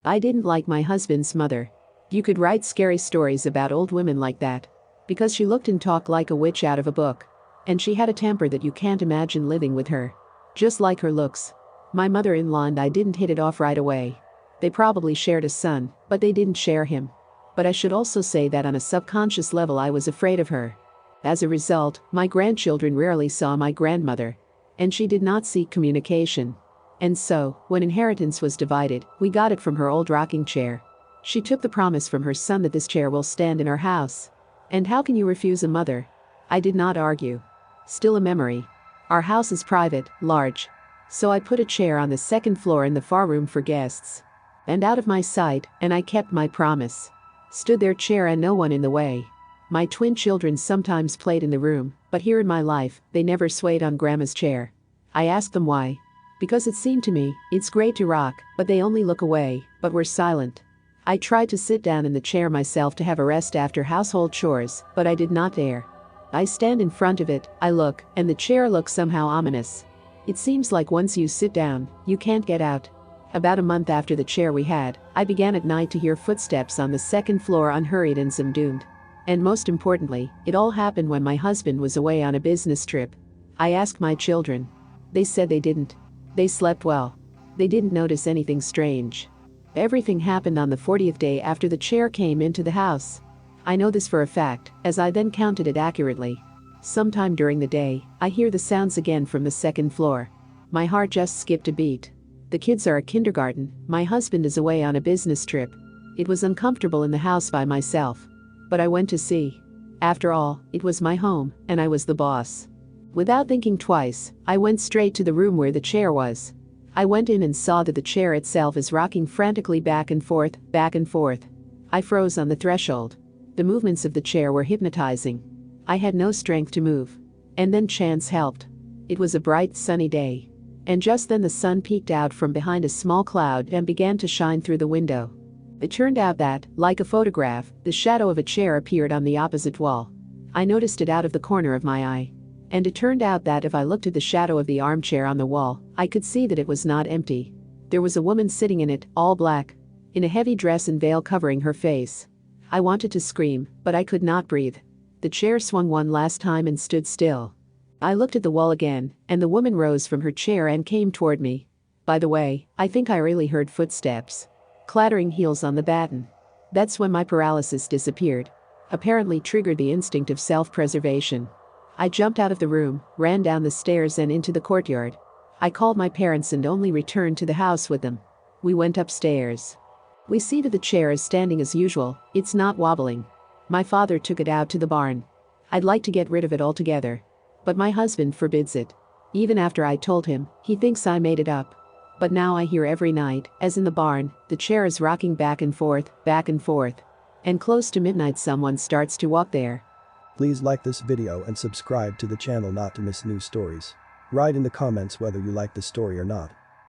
I didn't like my husband's mother. You could write scary stories about old women like that. Because she looked and talked like a witch out of a book. And she had a temper that you can't imagine living with her. Just like her looks. My mother-in-law and I didn't hit it off right away. They probably shared a son, but they didn't share him. But I should also say that on a subconscious level I was afraid of her. As a result, my grandchildren rarely saw my grandmother. And she did not seek communication. And so, when inheritance was divided, we got it from her old rocking chair. She took the promise from her son that this chair will stand in our house. And how can you refuse a mother? I did not argue. Still a memory. Our house is private, large. So I put a chair on the second floor in the far room for guests. And out of my sight, and I kept my promise. Stood their chair and no one in the way. My twin children sometimes played in the room, but here in my life, they never swayed on grandma's chair. I asked them why. Because it seemed to me, it's great to rock, but they only look away, but were silent. I tried to sit down in the chair myself to have a rest after household chores, but I did not dare. I stand in front of it, I look, and the chair looks somehow ominous. It seems like once you sit down, you can't get out. About a month after the chair we had, I began at night to hear footsteps on the second floor, unhurried and subdued. And most importantly, it all happened when my husband was away on a business trip. I asked my children. They said they didn't. They slept well. They didn't notice anything strange. Everything happened on the 40th day after the chair came into the house. I know this for a fact, as I then counted it accurately. Sometime during the day, I hear the sounds again from the second floor. My heart just skipped a beat. The kids are at kindergarten, my husband is away on a business trip. It was uncomfortable in the house by myself. But I went to see. After all, it was my home, and I was the boss. Without thinking twice, I went straight to the room where the chair was. I went in and saw that the chair itself is rocking frantically back and forth, back and forth. I froze on the threshold. The movements of the chair were hypnotizing. I had no strength to move. And then chance helped. It was a bright, sunny day. And just then the sun peeked out from behind a small cloud and began to shine through the window. It turned out that, like a photograph, the shadow of a chair appeared on the opposite wall. I noticed it out of the corner of my eye. And it turned out that if I looked at the shadow of the armchair on the wall, I could see that it was not empty. There was a woman sitting in it, all black, in a heavy dress and veil covering her face. I wanted to scream, but I could not breathe. The chair swung one last time and stood still. I looked at the wall again, and the woman rose from her chair and came toward me. By the way, I think I really heard footsteps. Clattering heels on the batten. That's when my paralysis disappeared. Apparently triggered the instinct of self-preservation. I jumped out of the room, ran down the stairs and into the courtyard. I called my parents and only returned to the house with them. We went upstairs. We see that the chair is standing as usual, it's not wobbling. My father took it out to the barn. I'd like to get rid of it altogether. But my husband forbids it. Even after I told him, he thinks I made it up. But now I hear every night, as in the barn, the chair is rocking back and forth, and close to midnight someone starts to walk there. Please like this video and subscribe to the channel not to miss new stories. Write in the comments whether you like the story or not.